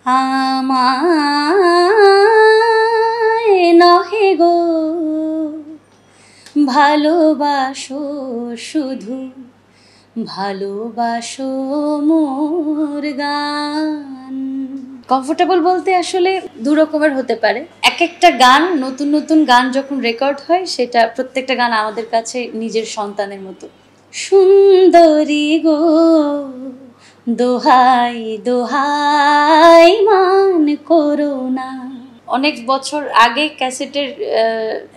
আমায় নহে গো ভালোবাসো, শুধু ভালোবাসো মোর গান। কমফোর্টেবল বলতে আসলে দু রকমের হতে পারে। এক একটা গান, নতুন নতুন গান যখন রেকর্ড হয়, সেটা প্রত্যেকটা গান আমাদের কাছে নিজের সন্তানের মতো। সুন্দরী গো দোহাই দোহাই মান করো না। অনেক বছর আগে ক্যাসেটের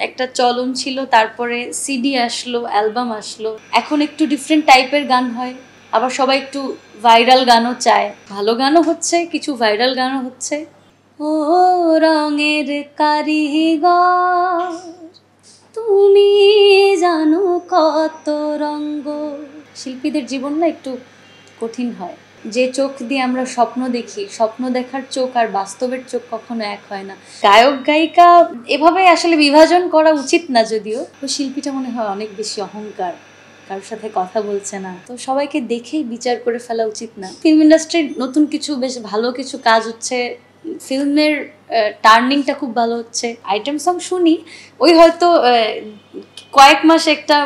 একটা চলন ছিল, তারপরে সিডি আসলো, অ্যালবাম আসলো। এখন একটু ডিফারেন্ট টাইপের গান হয়, আবার সবাই একটু ভাইরাল গানও চায়। ভালো গানও হচ্ছে, কিছু ভাইরাল গানও হচ্ছে। ও রঙের কারিগর তুমি জানো কত রঙ্গ। শিল্পীদের জীবন না একটু কঠিন হয়। যে চোখ দিয়ে আমরা স্বপ্ন দেখি, স্বপ্ন দেখার চোখ আর বাস্তবের চোখ কখনো এক হয় না। গায়ক গায়িকা এভাবে আসলে বিভাজন করা উচিত না, যদিও তো শিল্পীটা মনে হয় অনেক বেশি অহংকার, কারোর সাথে কথা বলছে না, তো সবাইকে দেখেই বিচার করে ফেলা উচিত না। ফিল্ম ইন্ডাস্ট্রির নতুন কিছু বেশ ভালো কিছু কাজ হচ্ছে, ফিল্মের টার্নিংটা খুব ভালো হচ্ছে। আইটেম সং শুনি, ওই হয়তো কয়েক মাস একটা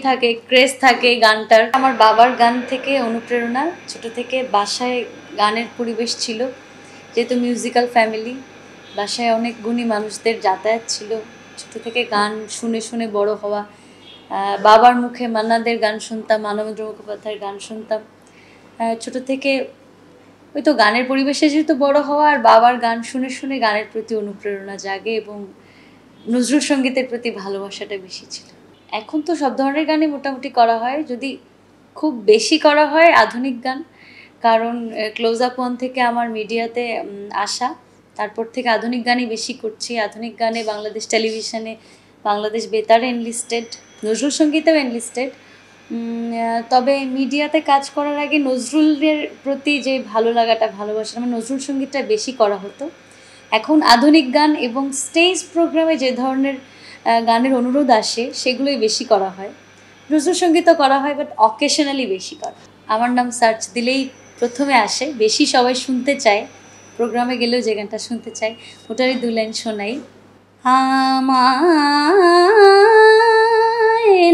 থাকে, ক্রেজ থাকে গানটার। আমার বাবার গান থেকে অনুপ্রেরণা, ছোট থেকে বাসায় গানের পরিবেশ ছিল, যেহেতু মিউজিক্যাল ফ্যামিলি, বাসায় অনেক গুণী মানুষদের যাতায়াত ছিল। ছোট থেকে গান শুনে শুনে বড় হওয়া, বাবার মুখে মান্নাদের গান শুনতাম, মানবেন্দ্র মুখোপাধ্যায়ের গান শুনতাম। ছোট থেকে ওই তো গানের পরিবেশে যেহেতু বড় হওয়া, আর বাবার গান শুনে শুনে গানের প্রতি অনুপ্রেরণা জাগে এবং নজরুল সঙ্গীতের প্রতি ভালোবাসাটা বেশি ছিল। এখন তো সব ধরনের গানই মোটামুটি করা হয়, যদি খুব বেশি করা হয় আধুনিক গান, কারণ ক্লোজ আপ ওয়ান থেকে আমার মিডিয়াতে আসা, তারপর থেকে আধুনিক গানই বেশি করছি। আধুনিক গানে বাংলাদেশ টেলিভিশনে, বাংলাদেশ বেতারে এনলিস্টেড, নজরুল সঙ্গীতেও এনলিস্টেড। তবে মিডিয়াতে কাজ করার আগে নজরুলের প্রতি যে ভালো লাগাটা, ভালোবাসা, মানে নজরুল সঙ্গীতটা বেশি করা হতো। এখন আধুনিক গান এবং স্টেজ প্রোগ্রামে যে ধরনের গানের অনুরোধ আসে, সেগুলোই বেশি করা হয়। নজরুল সঙ্গীতও করা হয়, বাট অকেশনালি বেশি করা। আমার নাম সার্চ দিলেই প্রথমে আসে, বেশি সবাই শুনতে চায়, প্রোগ্রামে গেলেও যে গানটা শুনতে চায় ওটারই 2 লাইন শোনাই। আমায়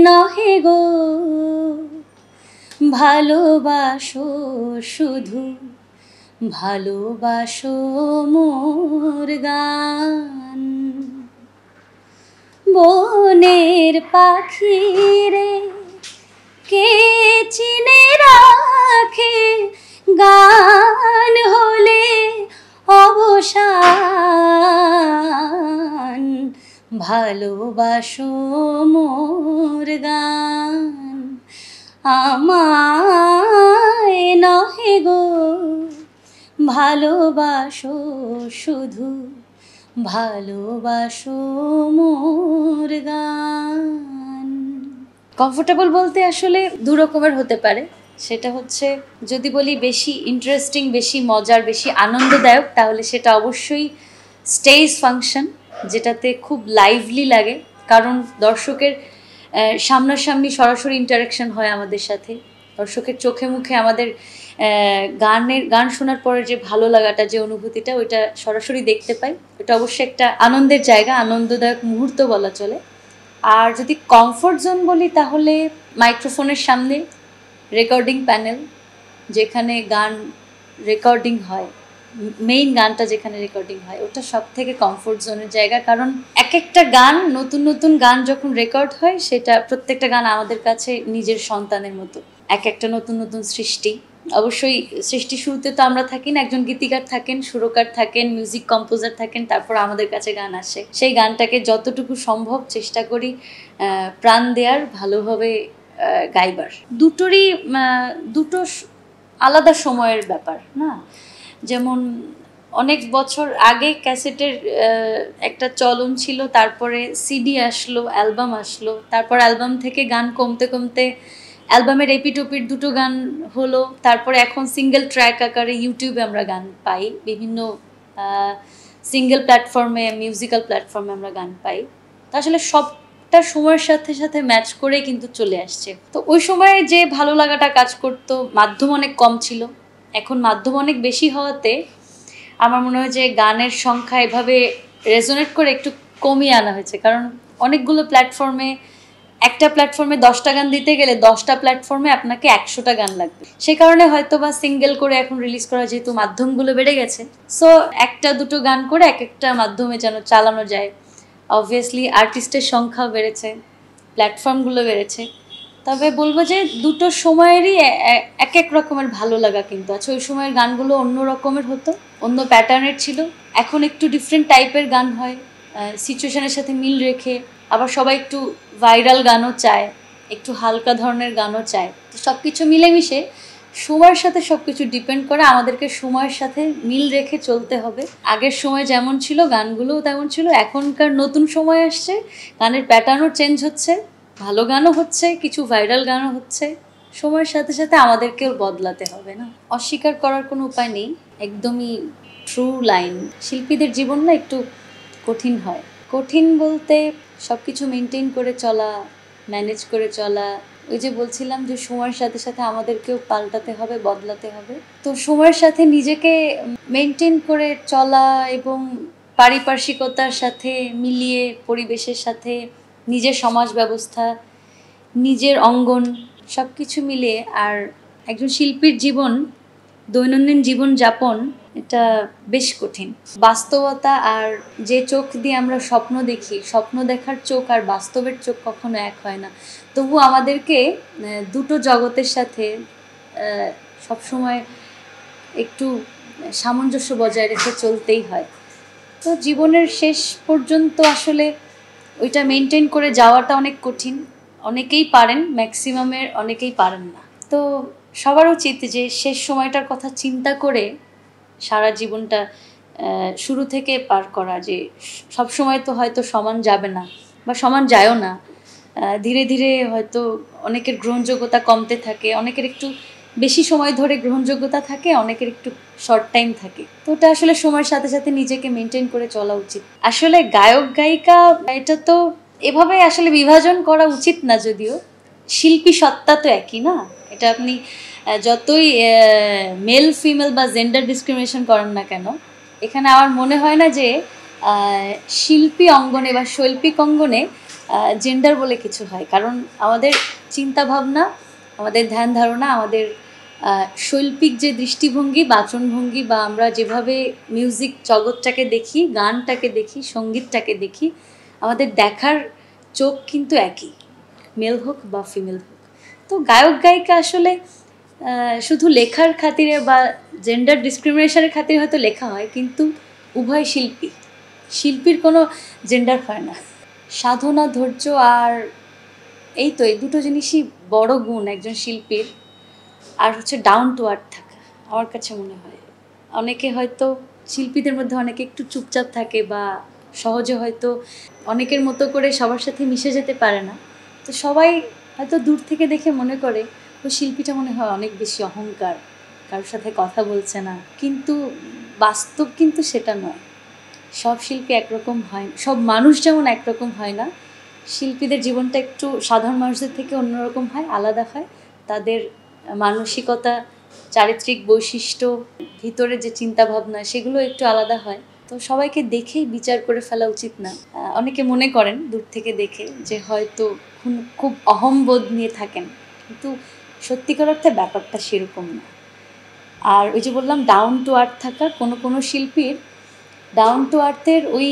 নহে গো ভালোবাসো, শুধু ভালোবাসো মোর গান। বনের পাখি রে কে চিনে রাখে, গান হলে অবসান, ভালোবাসো মোর গান। আমায় নহে গো ভালোবাসো, শুধু ভালোবাসো মোর গান। কমফোর্টেবল বলতে আসলে দু রকমের হতে পারে। সেটা হচ্ছে, যদি বলি বেশি ইন্টারেস্টিং, বেশি মজার, বেশি আনন্দদায়ক, তাহলে সেটা অবশ্যই স্টেজ ফাংশন, যেটাতে খুব লাইভলি লাগে, কারণ দর্শকের সামনাসামনি সরাসরি ইন্টারাকশন হয় আমাদের সাথে। দর্শকের চোখে মুখে আমাদের গান শোনার পরে যে ভালো লাগাটা, যে অনুভূতিটা, ওইটা সরাসরি দেখতে পাই। ওটা অবশ্যই একটা আনন্দের জায়গা, আনন্দদায়ক মুহূর্ত বলা চলে। আর যদি কমফোর্ট জোন বলি, তাহলে মাইক্রোফোনের সামনে, রেকর্ডিং প্যানেল, যেখানে গান রেকর্ডিং হয়, মেইন গানটা যেখানে রেকর্ডিং হয়, ওটা সব থেকে কমফোর্ট জোনের জায়গা। কারণ এক একটা গান, নতুন নতুন গান যখন রেকর্ড হয়, সেটা প্রত্যেকটা গান আমাদের কাছে নিজের সন্তানের মতো। এক একটা নতুন নতুন সৃষ্টি। অবশ্যই সৃষ্টি শুরুতে তো আমরা থাকি না, একজন গীতিকার থাকেন, সুরকার থাকেন, মিউজিক কম্পোজার থাকেন, তারপর আমাদের কাছে গান আসে। সেই গানটাকে যতটুকু সম্ভব চেষ্টা করি প্রাণ দেওয়ার, ভালোভাবে গাইবার। দুটো আলাদা সময়ের ব্যাপার না। যেমন অনেক বছর আগে ক্যাসেটের একটা চলন ছিল, তারপরে সিডি আসলো, অ্যালবাম আসলো, তারপর অ্যালবাম থেকে গান কমতে কমতে অ্যালবামের এপিটোপির 2টো গান হলো, তারপরে এখন সিঙ্গেল ট্র্যাক আকারে ইউটিউবে আমরা গান পাই, বিভিন্ন সিঙ্গেল প্ল্যাটফর্মে, মিউজিক্যাল প্ল্যাটফর্মে আমরা গান পাই। তো আসলে সবটা সময়ের সাথে সাথে ম্যাচ করে কিন্তু চলে আসছে। তো ওই সময়ে যে ভালো লাগাটা কাজ করতো, মাধ্যম অনেক কম ছিল, এখন মাধ্যম অনেক বেশি হওয়াতে আমার মনে হয় যে গানের সংখ্যা এভাবে রেজোনেট করে একটু কমিয়ে আনা হয়েছে, কারণ অনেকগুলো প্ল্যাটফর্মে একটা প্ল্যাটফর্মে 10টা গান দিতে গেলে 10টা প্ল্যাটফর্মে আপনাকে 100টা গান লাগবে। সে কারণে হয়তো বা সিঙ্গেল করে এখন রিলিজ করা, যেহেতু মাধ্যমগুলো বেড়ে গেছে, সো একটা দুটো গান করে এক একটা মাধ্যমে যেন চালানো যায়। অবভিয়াসলি আর্টিস্টের সংখ্যা বেড়েছে, প্ল্যাটফর্মগুলো বেড়েছে, তবে বলবো যে দুটো সময়েরই এক এক রকমের ভালো লাগা কিন্তু আছে। ওই সময়ের গানগুলো অন্য রকমের হতো, অন্য প্যাটার্নের ছিল, এখন একটু ডিফারেন্ট টাইপের গান হয়, সিচুয়েশনের সাথে মিল রেখে। আবার সবাই একটু ভাইরাল গানও চায়, একটু হালকা ধরনের গানও চায়। তো সব কিছু মিলেমিশে সময়ের সাথে সব কিছু ডিপেন্ড করে, আমাদেরকে সময়ের সাথে মিল রেখে চলতে হবে। আগের সময় যেমন ছিল গানগুলোও তেমন ছিল, এখনকার নতুন সময় আসছে, গানের প্যাটার্নও চেঞ্জ হচ্ছে, ভালো গানও হচ্ছে, কিছু ভাইরাল গানও হচ্ছে। সময়ের সাথে সাথে আমাদেরকেও বদলাতে হবে, না অস্বীকার করার কোনো উপায় নেই। একদমই ট্রু লাইন। শিল্পীদের জীবন না একটু কঠিন হয়। কঠিন বলতে সব কিছু মেনটেন করে চলা, ম্যানেজ করে চলা। ওই যে বলছিলাম যে সময়ের সাথে সাথে আমাদেরকেও পাল্টাতে হবে, বদলাতে হবে। তো সময়ের সাথে নিজেকে মেনটেন করে চলা এবং পারিপার্শ্বিকতার সাথে মিলিয়ে, পরিবেশের সাথে নিজের সমাজ ব্যবস্থা, নিজের অঙ্গন, সব কিছু মিলিয়ে। আর একজন শিল্পীর জীবন, দৈনন্দিন জীবন যাপন, এটা বেশ কঠিন। বাস্তবতা আর যে চোখ দিয়ে আমরা স্বপ্ন দেখি, স্বপ্ন দেখার চোখ আর বাস্তবের চোখ কখনো এক হয় না। তবু আমাদেরকে দুটো জগতের সাথে সবসময় একটু সামঞ্জস্য বজায় রেখে চলতেই হয়। তো জীবনের শেষ পর্যন্ত আসলে ওইটা মেনটেন করে যাওয়াটা অনেক কঠিন। অনেকেই পারেন, ম্যাক্সিমামের অনেকেই পারেন না। তো সবার উচিত যে শেষ সময়টার কথা চিন্তা করে সারা জীবনটা শুরু থেকে পার করা, যে সব সময় তো হয়তো সমান যাবে না বা সমান যায়ও না। ধীরে ধীরে হয়তো অনেকের গ্রহণযোগ্যতা কমতে থাকে, অনেকের একটু বেশি সময় ধরে গ্রহণযোগ্যতা থাকে, অনেকের একটু শর্ট টাইম থাকে। তো ওটা আসলে সময়ের সাথে সাথে নিজেকে মেনটেন করে চলা উচিত। আসলে গায়ক গায়িকা এটা তো এভাবে আসলে বিভাজন করা উচিত না, যদিও শিল্পী সত্তা তো একই না। এটা আপনি যতই মেল ফিমেল বা জেন্ডার ডিসক্রিমিনেশন করেন না কেন, এখানে আমার মনে হয় না যে শিল্পী অঙ্গনে বা শৈল্পিক অঙ্গনে জেন্ডার বলে কিছু হয়। কারণ আমাদের চিন্তাভাবনা, আমাদের ধ্যান ধারণা, আমাদের শৈল্পিক যে দৃষ্টিভঙ্গি, বাচনভঙ্গি, বা আমরা যেভাবে মিউজিক জগৎটাকে দেখি, গানটাকে দেখি, সঙ্গীতটাকে দেখি, আমাদের দেখার চোখ কিন্তু একই, মেল হোক বা ফিমেল হোক। তো গায়ক গায়িকা আসলে শুধু লেখার খাতিরে বা জেন্ডার ডিসক্রিমিনেশনের খাতিরে হয়তো লেখা হয়, কিন্তু উভয় শিল্পী, শিল্পীর কোনো জেন্ডার হয় না। সাধনা, ধৈর্য আর এই তো, এই দুটো জিনিসই বড় গুণ একজন শিল্পীর। আর হচ্ছে ডাউন টু আর্থ থাকা, আমার কাছে মনে হয়। অনেকে হয়তো শিল্পীদের মধ্যে অনেকে একটু চুপচাপ থাকে বা সহজে হয়তো অনেকের মতো করে সবার সাথে মিশে যেতে পারে না। তো সবাই হয়তো দূর থেকে দেখে মনে করে ওই শিল্পীটা মনে হয় অনেক বেশি অহংকার, কারোর সাথে কথা বলছে না। কিন্তু বাস্তব কিন্তু সেটা নয়। সব শিল্পী একরকম হয়, সব মানুষ যেমন একরকম হয় না, শিল্পীদের জীবনটা একটু সাধারণ মানুষদের থেকে অন্যরকম হয়, আলাদা হয়। তাদের মানসিকতা, চারিত্রিক বৈশিষ্ট্য, ভিতরে যে চিন্তাভাবনা, সেগুলো একটু আলাদা হয়। তো সবাইকে দেখেই বিচার করে ফেলা উচিত না। অনেকে মনে করেন দূর থেকে দেখে যে হয়তো খুব অহংবোধ নিয়ে থাকেন, কিন্তু সত্যিকার অর্থে ব্যাপারটা সেরকম না। আর ওই যে বললাম ডাউন টু আর্থ থাকা, কোনো শিল্পীর ডাউন টু আর্থের ওই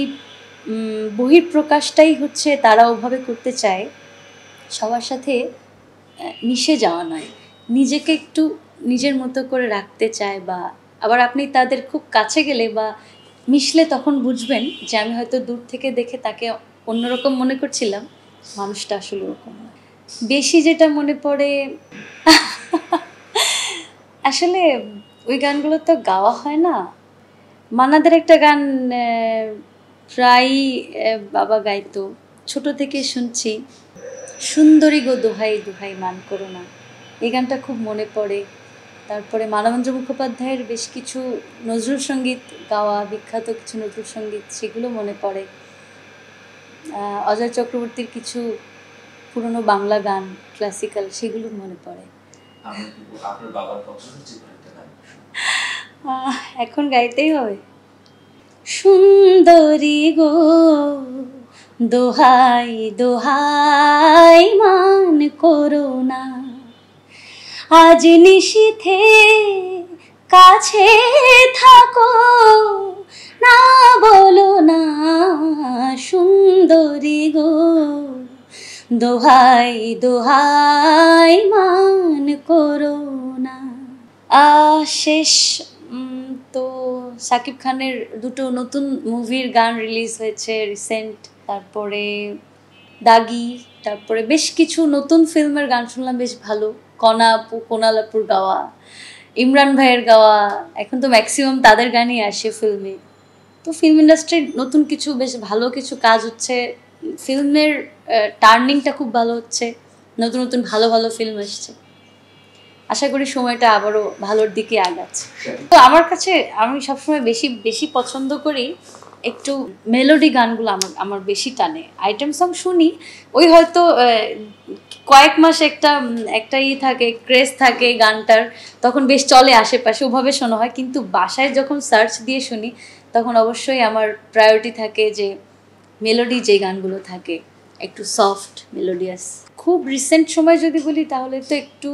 বহিঃপ্রকাশটাই হচ্ছে তারা ওভাবে করতে চায়, সবার সাথে মিশে যাওয়া নয়, নিজেকে একটু নিজের মতো করে রাখতে চায়। বা আবার আপনি তাদের খুব কাছে গেলে বা মিশলে তখন বুঝবেন যে আমি হয়তো দূর থেকে দেখে তাকে অন্যরকম মনে করছিলাম, মানুষটা আসলে ওরকম না। বেশি যেটা মনে পড়ে আসলে ওই গানগুলো তো গাওয়া হয় না। মান্নাদের একটা গান প্রায়ই বাবা গাইতো, ছোট থেকে শুনছি, সুন্দরী গো দোহাই দোহাই মান করো না, এই গানটা খুব মনে পড়ে। তারপরে মানবেন্দ্র মুখোপাধ্যায়ের বেশ কিছু নজরুল সঙ্গীত গাওয়া, বিখ্যাত কিছু নজরুল সঙ্গীত, সেগুলো মনে পড়ে। অজয় চক্রবর্তীর কিছু পুরনো বাংলা গান, ক্লাসিক্যাল, সেগুলো মনে পড়ে। এখন গাইতেই হবে। সুন্দরী গো দোহাই দোহাই মান করো না, আজ নিশীথে কাছে থাকো, না বলো না সুন্দরী গো দোহাই দোহাই মান করো না। শেষ তো শাকিব খানের দুটো নতুন মুভির গান রিলিজ হয়েছে রিসেন্ট, তারপরে দাগি, তারপরে বেশ কিছু নতুন ফিল্মের গান শুনলাম, বেশ ভালো। কণা আপু, কোনাল আপুর গাওয়া, ইমরান ভাইয়ের গাওয়া, এখন তো ম্যাক্সিমাম তাদের গানই আসে ফিল্মে। তো ফিল্ম ইন্ডাস্ট্রির নতুন কিছু বেশ ভালো কিছু কাজ হচ্ছে, ফিল্মের টার্নিংটা খুব ভালো হচ্ছে, নতুন নতুন ভালো ভালো ফিল্ম আসছে। আশা করি সময়টা আবারও ভালোর দিকে আগাচ্ছে। তো আমার কাছে আমি সবসময় বেশি বেশি পছন্দ করি একটু মেলোডি গানগুলো, আমার বেশি টানে। আইটেম সং শুনি, ওই হয়তো কয়েক মাস একটা থাকে, ক্রেজ থাকে গানটার, তখন বেশ চলে আশেপাশে, ওভাবে শোনা হয়। কিন্তু বাসায় যখন সার্চ দিয়ে শুনি তখন অবশ্যই আমার প্রায়োরিটি থাকে যে মেলোডি যে গানগুলো থাকে একটু সফট মেলোডিয়াস। খুব রিসেন্ট সময় যদি বলি তাহলে তো একটু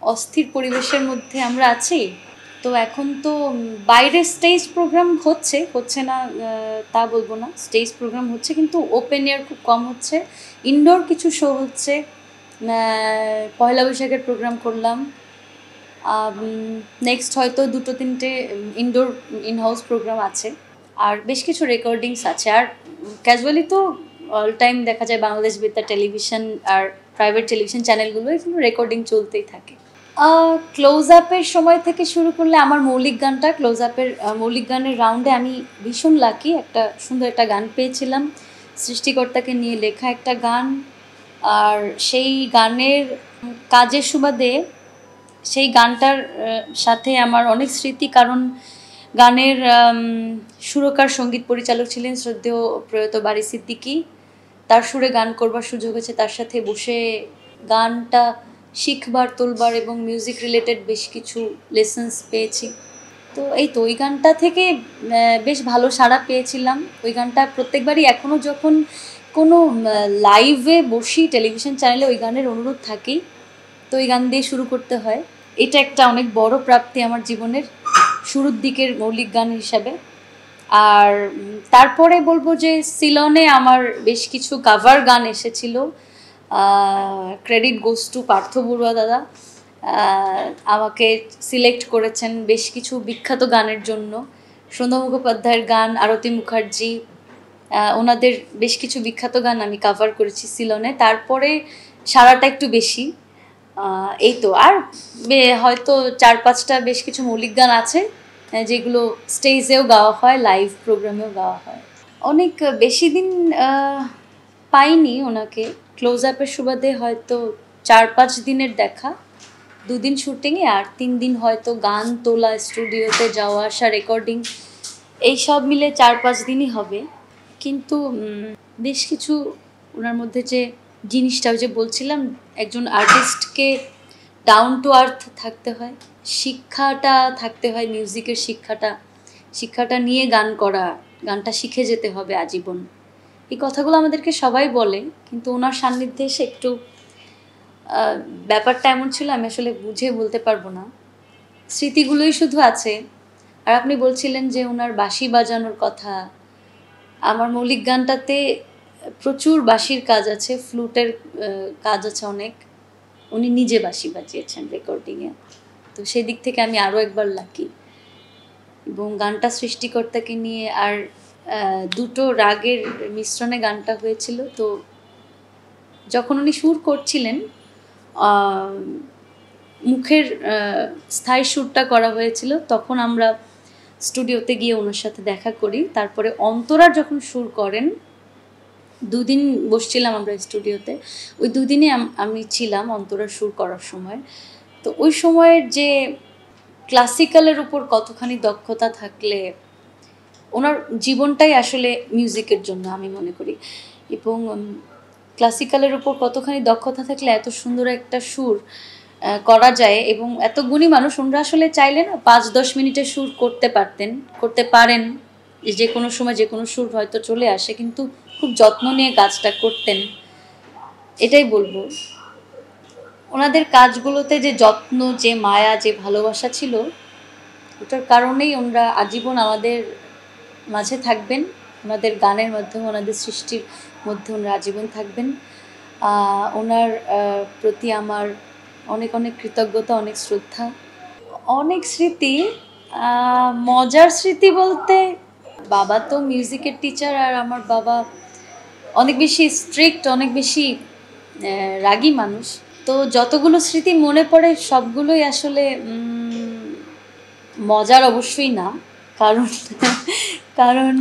অস্থির পরিবেশের মধ্যে আমরা আছি। তো এখন তো বাইরে স্টেজ প্রোগ্রাম হচ্ছে না তা বলবো না, স্টেজ প্রোগ্রাম হচ্ছে কিন্তু ওপেন এয়ার খুব কম হচ্ছে। ইনডোর কিছু শো হচ্ছে, পয়লা বৈশাখের প্রোগ্রাম করলাম, নেক্সট হয়তো 2-3টে ইনডোর ইনহাউস প্রোগ্রাম আছে, আর বেশ কিছু রেকর্ডিংস আছে। আর ক্যাজুয়ালি তো অল টাইম দেখা যায় বাংলাদেশ বেতার টেলিভিশন আর প্রাইভেট টেলিভিশন চ্যানেলগুলো এগুলো রেকর্ডিং চলতেই থাকে। ক্লোজ আপের সময় থেকে শুরু করলে আমার মৌলিক গানটা, ক্লোজ আপের মৌলিক গানের রাউন্ডে আমি ভীষণ লাকি, একটা সুন্দর একটা গান পেয়েছিলাম, সৃষ্টিকর্তাকে নিয়ে লেখা একটা গান। আর সেই গানের কাজের সুবাদে সেই গানটার সাথে আমার অনেক স্মৃতি, কারণ গানের সুরকার সঙ্গীত পরিচালক ছিলেন শ্রদ্ধেয় প্রয়াত বারী সিদ্দিকী। তার সুরে গান করবার সুযোগ হয়েছে, তার সাথে বসে গানটা শিখবার তোলবার এবং মিউজিক রিলেটেড বেশ কিছু লেসন্স পেয়েছি। তো এই তো ওই গানটা থেকে বেশ ভালো সাড়া পেয়েছিলাম। ওই গানটা প্রত্যেকবারই এখনও যখন কোনো লাইভে বসি টেলিভিশন চ্যানেলে ওই গানের অনুরোধ থাকেই, তো ওই গান দিয়ে শুরু করতে হয়। এটা একটা অনেক বড় প্রাপ্তি আমার জীবনের, শুরুর দিকের মৌলিক গান হিসাবে। আর তারপরে বলবো যে সিলনে আমার বেশ কিছু কাভার গান এসেছিল, credit goes to Partha Barua দাদা। আমাকে সিলেক্ট করেছেন বেশ কিছু বিখ্যাত গানের জন্য, সন্ধ্যা মুখোপাধ্যায়ের গান, আরতি মুখার্জি, ওনাদের বেশ কিছু বিখ্যাত গান আমি কাভার করেছি সিলনে। তারপরে সারাটা একটু বেশি, এই তো। আর হয়তো 4-5টা বেশ কিছু মৌলিক গান আছে যেগুলো স্টেজেও গাওয়া হয়, লাইভ প্রোগ্রামেও গাওয়া হয়। অনেক বেশি দিন পাইনি ওনাকে, ক্লোজ আপের সুবাদে হয়তো 4-5 দিনের দেখা, 2 দিন শুটিংয়ে আর 3 দিন হয়তো গান তোলা, স্টুডিওতে যাওয়া আসা, রেকর্ডিং, এই সব মিলে 4-5 দিনই হবে। কিন্তু বেশ কিছু ওনার মধ্যে যে জিনিসটা যে বলছিলাম, একজন আর্টিস্টকে ডাউন টু আর্থ থাকতে হয়, শিক্ষাটা থাকতে হয়, মিউজিকের শিক্ষাটা নিয়ে গান করা, গানটা শিখে যেতে হবে আজীবন। এই কথাগুলো আমাদেরকে সবাই বলে, কিন্তু ওনার সান্নিধ্যে এসে একটু ব্যাপারটা এমন ছিল, আমি আসলে বুঝে বলতে পারবো না, স্মৃতিগুলোই শুধু আছে। আর আপনি বলছিলেন যে ওনার বাঁশি বাজানোর কথা, আমার মৌলিক গানটাতে প্রচুর বাঁশির কাজ আছে, ফ্লুটের কাজ আছে অনেক, উনি নিজে বাঁশি বাজিয়েছেন রেকর্ডিংয়ে। তো সেই দিক থেকে আমি আরও একবার লাকি। এবং গানটা সৃষ্টিকর্তাকে নিয়ে, আর 2টো রাগের মিশ্রণে গানটা হয়েছিল। তো যখন উনি সুর করছিলেন, মুখের স্থায়ী সুরটা করা হয়েছিল, তখন আমরা স্টুডিওতে গিয়ে ওনার সাথে দেখা করি। তারপরে অন্তরা যখন সুর করেন, 2 দিন বসছিলাম আমরা স্টুডিওতে, ওই 2 দিনে আমি ছিলাম অন্তরা সুর করার সময়। তো ওই সময়ের যে ক্লাসিক্যালের উপর কতখানি দক্ষতা থাকলে, ওনার জীবনটাই আসলে মিউজিকের জন্য আমি মনে করি, এবং ক্লাসিক্যালের উপর কতখানি দক্ষতা থাকলে এত সুন্দর একটা সুর করা যায় এবং এত গুণী মানুষ, ওনারা আসলে চাইলে না 5-10 মিনিটের সুর করতে পারতেন, করতে পারেন, যে কোনো সময় যে কোনো সুর হয়তো চলে আসে, কিন্তু খুব যত্ন নিয়ে কাজটা করতেন। এটাই বলবো, ওনাদের কাজগুলোতে যে যত্ন, যে মায়া, যে ভালোবাসা ছিল, ওটার কারণেই ওনারা আজীবন আমাদের মাঝে থাকবেন। ওনাদের গানের মাধ্যমে, ওনাদের সৃষ্টির মধ্যে ওনারা আজীবন থাকবেন। ওনার প্রতি আমার অনেক অনেক কৃতজ্ঞতা, অনেক শ্রদ্ধা। অনেক স্মৃতি, মজার স্মৃতি বলতে, বাবা তো মিউজিকের টিচার, আর আমার বাবা অনেক বেশি স্ট্রিক্ট, অনেক বেশি রাগী মানুষ। তো যতগুলো স্মৃতি মনে পড়ে সবগুলোই আসলে মজার অবশ্যই না, কারণ কারণ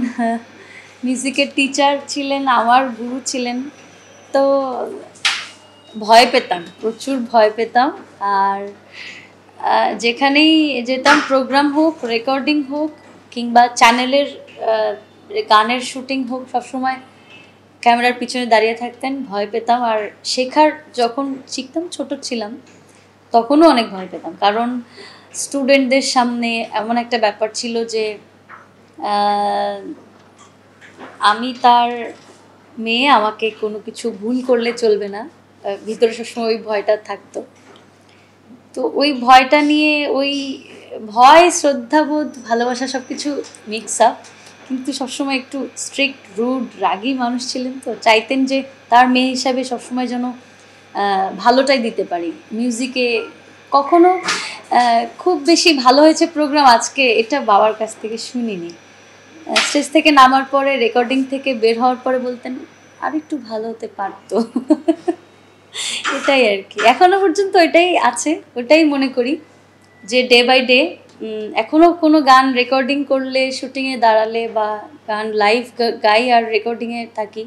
মিউজিকের টিচার ছিলেন, আমার গুরু ছিলেন, তো ভয় পেতাম, প্রচুর ভয় পেতাম। আর যেখানেই যেতাম, প্রোগ্রাম হোক, রেকর্ডিং হোক, কিংবা চ্যানেলের গানের শুটিং হোক, সবসময় ক্যামেরার পিছনে দাঁড়িয়ে থাকতেন, ভয় পেতাম। আর শেখার যখন শিখতাম, ছোট ছিলাম, তখনও অনেক ভয় পেতাম, কারণ স্টুডেন্টদের সামনে এমন একটা ব্যাপার ছিল যে আমি তার মেয়ে, আমাকে কোনো কিছু ভুল করলে চলবে না, ভিতরে সবসময় ওই ভয়টা থাকতো। তো ওই ভয়টা নিয়ে, ওই ভয়, শ্রদ্ধাবোধ, ভালোবাসা সব কিছু মিক্স আপ, কিন্তু সবসময় একটু স্ট্রিক্ট, রুড, রাগী মানুষ ছিলেন, তো চাইতেন যে তার মেয়ে হিসাবে সবসময় যেন ভালোটাই দিতে পারি মিউজিকে। কখনো খুব বেশি ভালো হয়েছে প্রোগ্রাম আজকে, এটা বাবার কাছ থেকে শুনিনি। স্টেজ থেকে নামার পরে, রেকর্ডিং থেকে বের হওয়ার পরে বলতেন আর একটু ভালো হতে পারতো। এটাই আর কি, এখনো পর্যন্ত এটাই আছে, ওটাই মনে করি যে ডে বাই ডে এখনও কোনো গান রেকর্ডিং করলে, শুটিংয়ে দাঁড়ালে, বা গান লাইভ গাই আর রেকর্ডিংয়ে থাকি,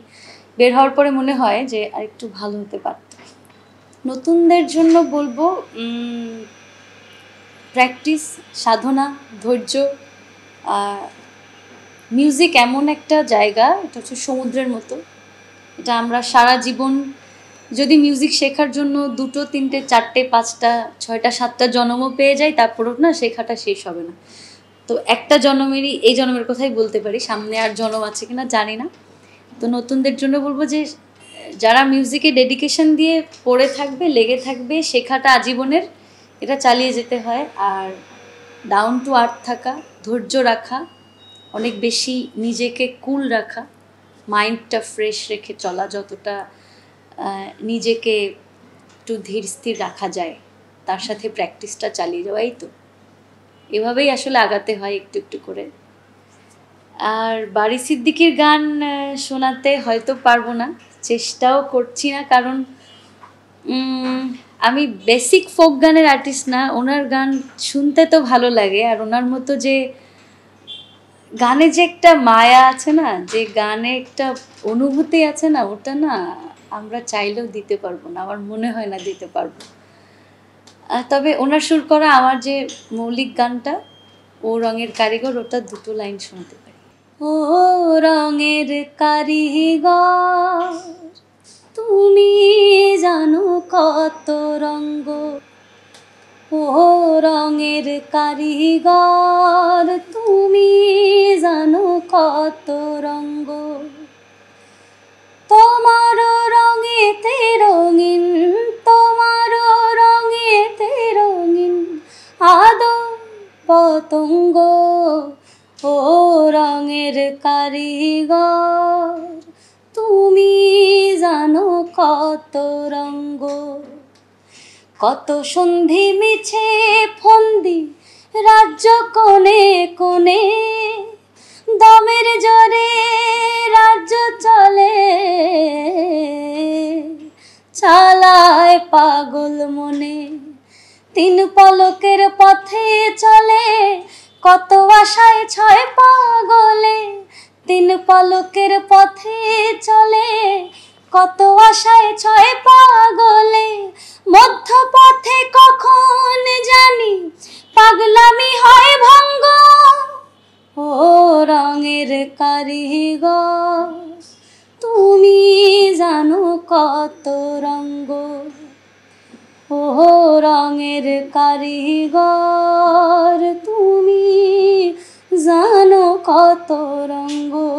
বের হওয়ার পরে মনে হয় যে আর একটু ভালো হতে পারত। নতুনদের জন্য বলবো প্র্যাকটিস, সাধনা, ধৈর্য। মিউজিক এমন একটা জায়গা, এটা হচ্ছে সমুদ্রের মতো, এটা আমরা সারা জীবন যদি মিউজিক শেখার জন্য 2, 3, 4, 5, 6, 7টা জন্মও পেয়ে যাই, তারপরও না শেখাটা শেষ হবে না। তো একটা জন্মেরই, এই জন্মের কথাই বলতে পারি, সামনে আর জন্ম আছে কিনা জানি না। তো নতুনদের জন্য বলবো যে যারা মিউজিকে ডেডিকেশন দিয়ে পড়ে থাকবে, লেগে থাকবে, শেখাটা আজীবনের, এটা চালিয়ে যেতে হয়। আর ডাউন টু আর্থ থাকা, ধৈর্য রাখা, অনেক বেশি নিজেকে কুল রাখা, মাইন্ডটা ফ্রেশ রেখে চলা, যতটা নিজেকে একটু ধীর স্থির রাখা যায়, তার সাথে প্র্যাকটিসটা চালিয়ে যাওয়াই। তো এভাবেই আসলে আগাতে হয় একটু একটু করে। আর বারি সিদ্দিকীর গান শোনাতে হয়তো পারবো না, চেষ্টাও করছি না, কারণ আমি বেসিক ফোক গানের আর্টিস্ট না। ওনার গান শুনতে তো ভালো লাগে, আর ওনার মতো যে গানে যে একটা মায়া আছে না, যে গানে একটা অনুভূতি আছে না, ওটা না আমরা চাইলেও দিতে পারবো না, আমার মনে হয় না দিতে পারবো। তবে ওনার সুর করা আমার যে মৌলিক গানটা, ও রঙের কারিগর, ওটা 2টো লাইন শোনাতে পারি। ও রঙের কারিগর, তুমি জানো কত রঙ্গ, ও রঙের কারিগর, তুমি জানো কত রঙ্গ, তোমার রঙেতে রঙিন, তোমার রঙেতে রঙিন আদো পতঙ্গ, ও রঙের কারিগর, তুমি জানো কত রঙ্গ। কত সন্ধি মিছে ফন্দি রাজ্য কোণে কোণে, দমের জোরে রাজ্য চলে, চালায় পাগল মনে, 3 পলকের পথে চলে, কত আশায় 6 পাগলে, 3 পলকের পথে চলে, কত আশায় 6 পাগলে, মধ্য পথে কখন জানি পাগলামি হয় ভঙ্গ, ও রঙের কারিগর, তুমি জানো কত রঙ্গ, ও ও রঙের কারিগর তুমি, জানো কত রঙ্গ